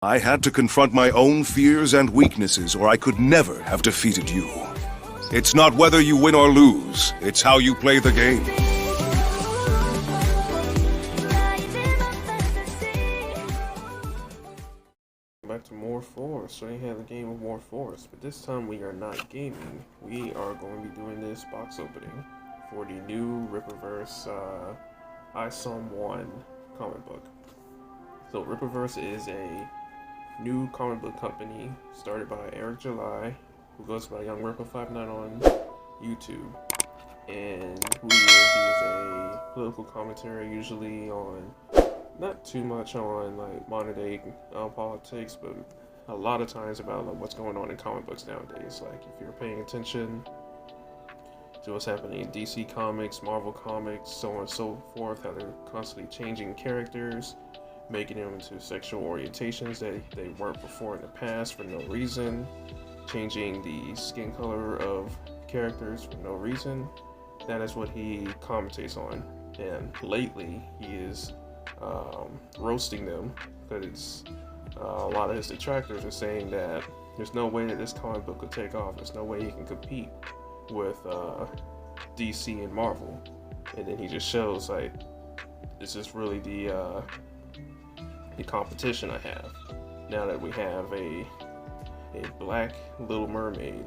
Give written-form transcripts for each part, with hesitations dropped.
I had to confront my own fears and weaknesses, or I could never have defeated you. It's not whether you win or lose, it's how you play the game. Back to More Force, showing you how the game of More Force, but this time we are not gaming. We are going to be doing this box opening for the new Rippaverse Isom comic book. So Rippaverse is a new comic book company started by Eric July, who goes by Young Rippa59 on YouTube. And who he is a political commentary, usually on not too much on like modern day politics, but a lot of times about like, what's going on in comic books nowadays. Like if you're paying attention to what's happening in DC Comics, Marvel Comics, so on and so forth, how they're constantly changing characters, making them into sexual orientations that they weren't before in the past for no reason, changing the skin color of characters for no reason. That is what he commentates on, and lately he is roasting them because a lot of his detractors are saying that there's no way that this comic book could take off. There's no way he can compete with DC and Marvel. And then he just shows like this is really the competition I have now that we have a black Little Mermaid,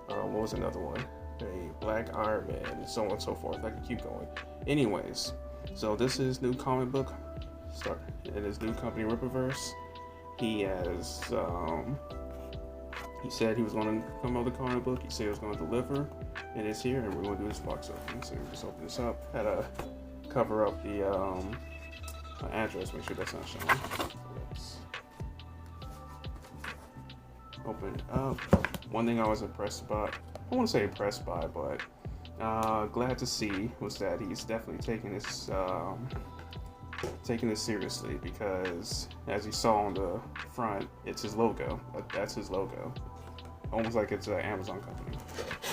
what was another one? A black Iron Man, and so on and so forth. I can keep going. Anyways, so this is new comic book start in his new company Rippaverse. He has he said he was going to come up with a comic book. He said he was going to deliver, and it's here. And we're going to do this box opening. So we just open this up. Had to cover up the address. Make sure that's not showing. Let's open it up. One thing I was impressed by. I won't say impressed by, but glad to see was that he's definitely taking this seriously, because as you saw on the front, it's his logo. That's his logo, almost like it's an Amazon company.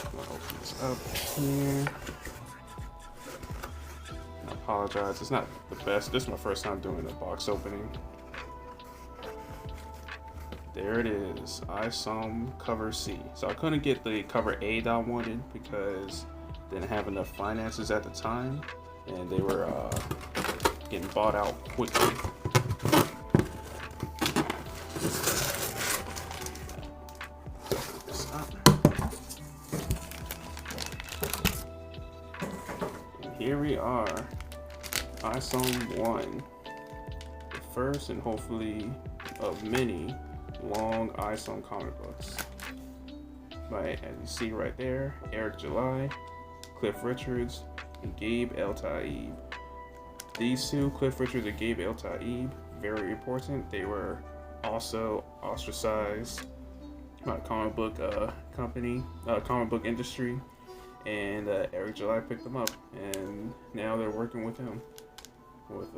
I'm gonna open this up here. I apologize, it's not the best. This is my first time doing a box opening. There it is, Isom cover C. So I couldn't get the cover A that I wanted because I didn't have enough finances at the time, and they were getting bought out quickly. And here we are, Isom 1, the first and hopefully of many long Isom comic books. By, as you see right there, Eric July, Cliff Richards, and Gabe El-Taib. These two, Cliff Richards and Gabe El-Taib, very important. They were also ostracized by the comic book comic book industry, and Eric July picked them up, and now they're working with him with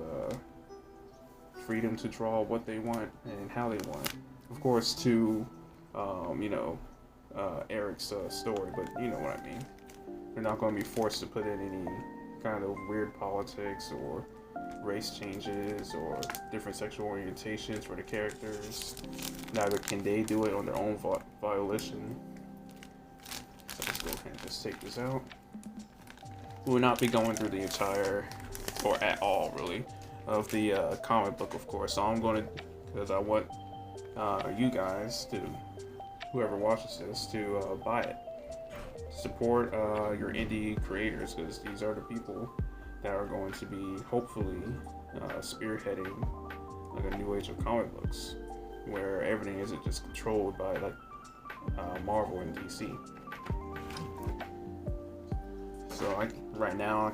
freedom to draw what they want and how they want. Of course, to Eric's story, but you know what I mean. They're not going to be forced to put in any kind of weird politics or race changes or different sexual orientations for the characters. Neither can they do it on their own volition. So let's go ahead and just take this out. We will not be going through the entire, or at all really, of the comic book, of course. So I'm going to, because I want you guys to, whoever watches this, to buy it. Support your indie creators, because these are the people that are going to be hopefully spearheading like a new age of comic books, where everything isn't just controlled by like Marvel and DC. So right now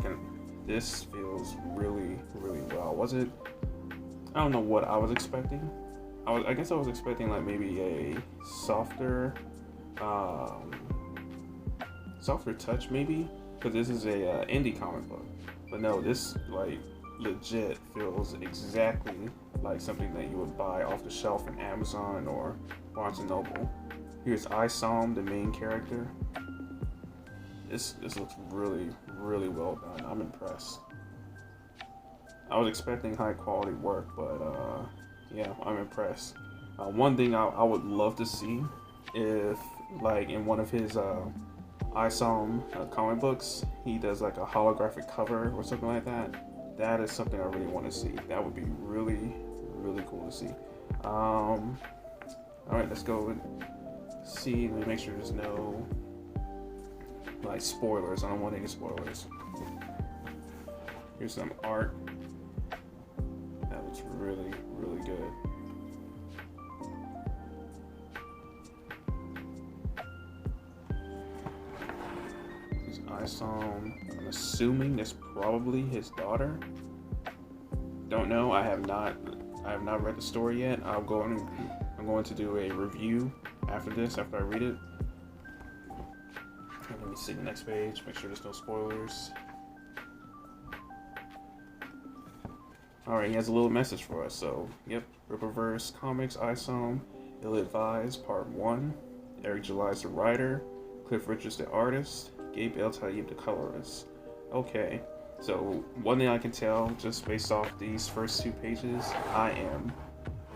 this feels really, really well. I don't know what I was expecting. I guess I was expecting like maybe a softer touch maybe, because this is a indie comic book. But no, this like legit feels exactly like something that you would buy off the shelf in Amazon or Barnes & Noble. Here's Isom, the main character. This looks really, really well done. I'm impressed. I was expecting high quality work, but Yeah, I'm impressed. One thing I would love to see, if like in one of his Isom comic books, he does like a holographic cover or something like that. That is something I really want to see. That would be really, really cool to see. All right, let's go and see. Let me make sure there's no like spoilers. I don't want any spoilers. Here's some art. That looks really, really good. Isom, I'm assuming that's probably his daughter. Don't know. I have not read the story yet. I'm going to do a review after this, after I read it. Let me see the next page. Make sure there's no spoilers. All right, he has a little message for us. So, yep, Rippaverse Comics, Isom, Ill-Advised, Part 1. Eric July's the writer. Cliff Richards the artist. Gabe El Tayyib the colorist. Okay, so one thing I can tell just based off these first 2 pages,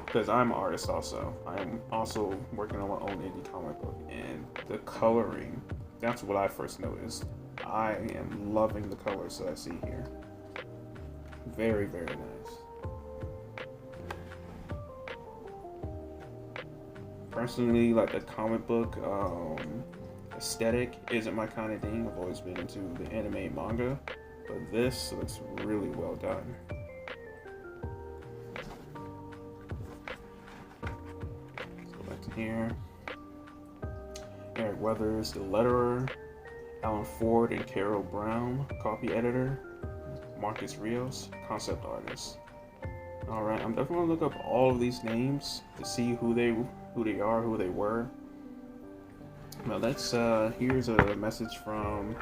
because I'm an artist also. I am also working on my own indie comic book, and the coloring, that's what I first noticed. I am loving the colors that I see here. Very, very nice. Personally, like the comic book aesthetic isn't my kind of thing. I've always been into the anime and manga, but this looks really well done. Let's go back to here. Eric Weathers, the letterer. Alan Ford and Carol Brown, copy editor. Marcus Rios, concept artist. All right, I'm definitely gonna look up all of these names to see who they are, who they were. Now let's here's a message from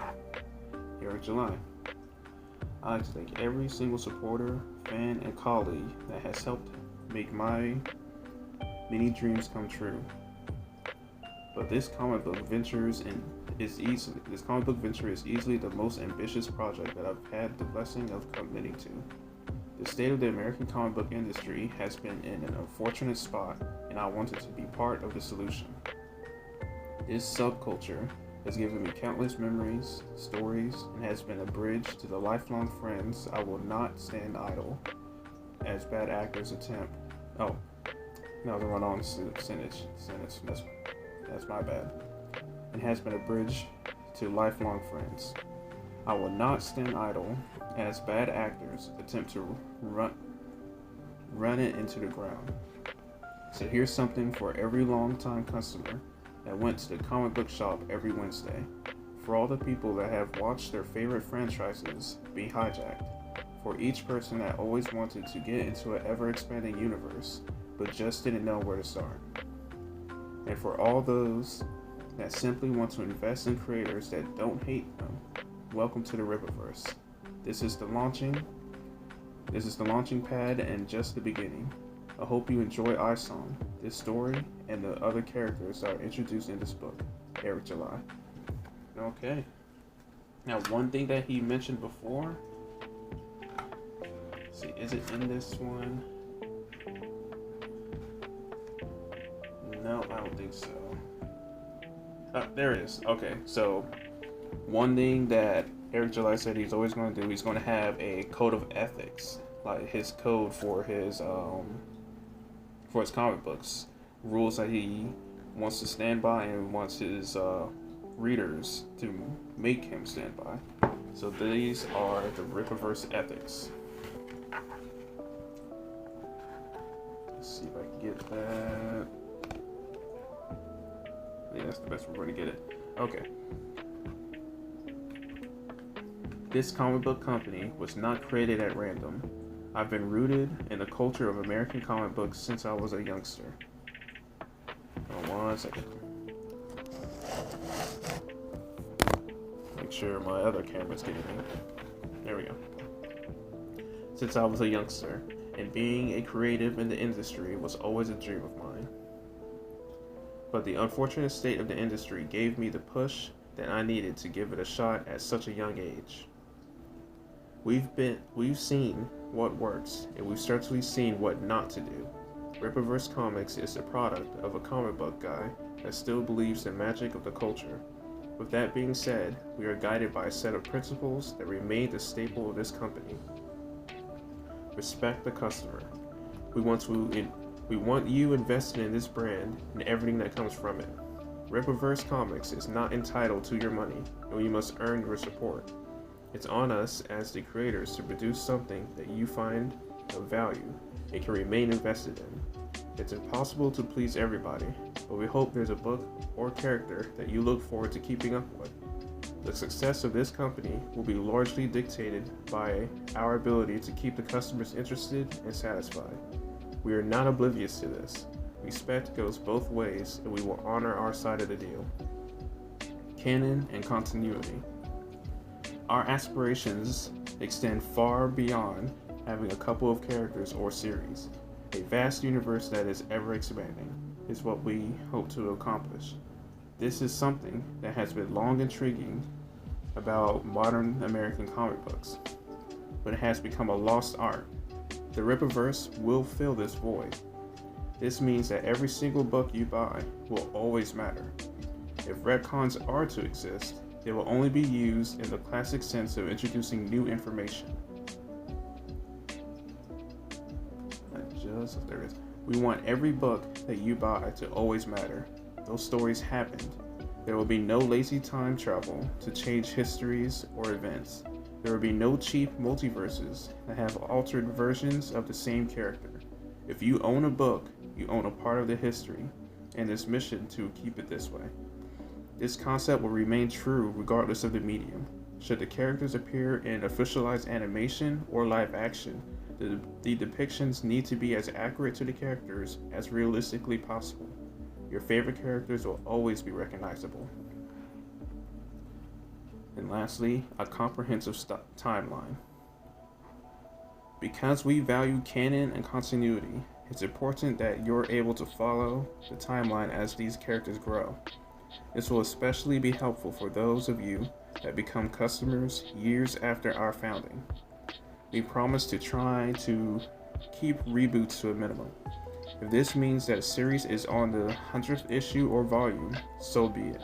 Eric July. I'd like to thank every single supporter, fan, and colleague that has helped make my many dreams come true. But this comic book venture is easily the most ambitious project that I've had the blessing of committing to. The state of the American comic book industry has been in an unfortunate spot, and I wanted to be part of the solution. This subculture has given me countless memories, stories, and has been a bridge to the lifelong friends I will not stand idle as bad actors attempt. Oh, no, the run-on sentence. That's my bad. And has been a bridge to lifelong friends. I will not stand idle as bad actors attempt to run it into the ground. So here's something for every long-time customer that went to the comic book shop every Wednesday. For all the people that have watched their favorite franchises be hijacked. For each person that always wanted to get into an ever-expanding universe, but just didn't know where to start. And for all those that simply want to invest in creators that don't hate them, welcome to the Rippaverse. This is the launching pad and just the beginning. I hope you enjoy Isom, this story, and the other characters that are introduced in this book. Eric July. Okay. Now, one thing that he mentioned before. Let's see, is it in this one? No, I don't think so. There it is. Okay, so one thing that Eric July said he's always going to do, he's going to have a code of ethics, like his code for his comic books, rules that he wants to stand by and wants his readers to make him stand by. So these are the Rippaverse ethics. Let's see if I can get that. I think that's the best we're going to get it. Okay. This comic book company was not created at random. I've been rooted in the culture of American comic books since I was a youngster. Hold on 1 second. Make sure my other camera's getting me. There we go. Since I was a youngster, and being a creative in the industry was always a dream of mine. But the unfortunate state of the industry gave me the push that I needed to give it a shot at such a young age. We've seen what works, and we've certainly seen what not to do. Rippaverse Comics is the product of a comic book guy that still believes in the magic of the culture. With that being said, we are guided by a set of principles that remain the staple of this company. Respect the customer. We want you invested in this brand and everything that comes from it. Rippaverse Comics is not entitled to your money, and we must earn your support. It's on us as the creators to produce something that you find of value and can remain invested in. It's impossible to please everybody, but we hope there's a book or character that you look forward to keeping up with. The success of this company will be largely dictated by our ability to keep the customers interested and satisfied. We are not oblivious to this. Respect goes both ways, and we will honor our side of the deal. Canon and continuity. Our aspirations extend far beyond having a couple of characters or series. A vast universe that is ever expanding is what we hope to accomplish. This is something that has been long intriguing about modern American comic books, but it has become a lost art. The Rippaverse will fill this void. This means that every single book you buy will always matter. If retcons are to exist, they will only be used in the classic sense of introducing new information. We want every book that you buy to always matter. Those stories happened. There will be no lazy time travel to change histories or events. There will be no cheap multiverses that have altered versions of the same character. If you own a book, you own a part of the history, and this mission to keep it this way. This concept will remain true regardless of the medium. Should the characters appear in officialized animation or live action, the depictions need to be as accurate to the characters as realistically possible. Your favorite characters will always be recognizable. And lastly, a comprehensive timeline. Because we value canon and continuity, it's important that you're able to follow the timeline as these characters grow. This will especially be helpful for those of you that become customers years after our founding. We promise to try to keep reboots to a minimum. If this means that a series is on the 100th issue or volume, so be it.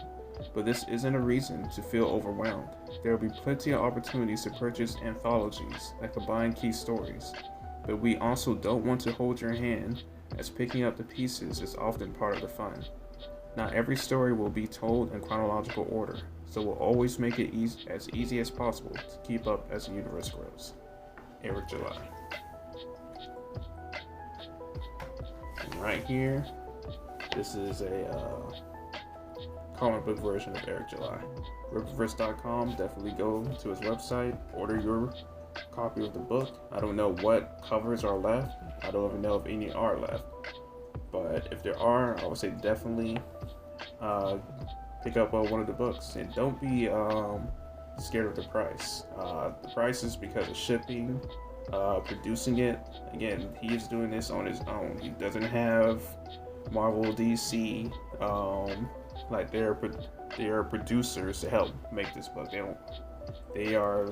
But this isn't a reason to feel overwhelmed. There will be plenty of opportunities to purchase anthologies that combine key stories. But we also don't want to hold your hand, as picking up the pieces is often part of the fun. Not every story will be told in chronological order, so we'll always make it as easy as possible to keep up as the universe grows. Eric July. And right here, this is a comic book version of Eric July. Rippaverse.com, definitely go to his website, order your copy of the book. I don't know what covers are left. I don't even know if any are left. But if there are, I would say definitely pick up one of the books. And don't be scared of the price. The price is because of shipping, producing it. Again, he is doing this on his own. He doesn't have Marvel, DC, like they're producers to help make this book. They are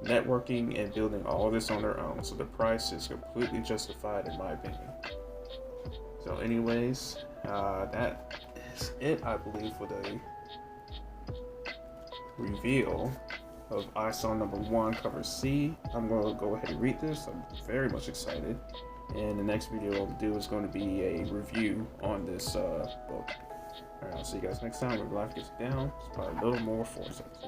networking and building all this on their own. So the price is completely justified in my opinion. So anyways, that is it, I believe, for the reveal of Isom number 1, cover C. I'm going to go ahead and read this. I'm very much excited. And the next video I'll do is going to be a review on this book. Alright, I'll see you guys next time. When life gets down, it's probably a little more force up to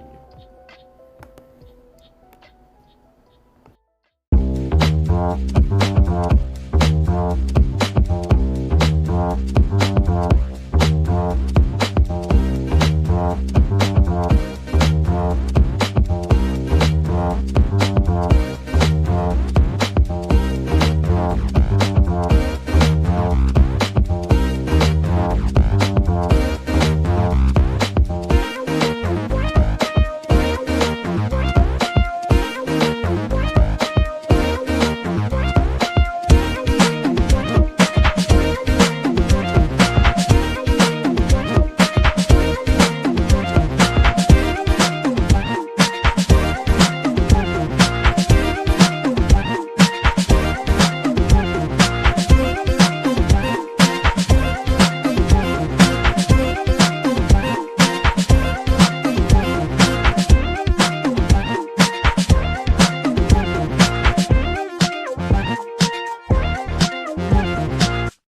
you.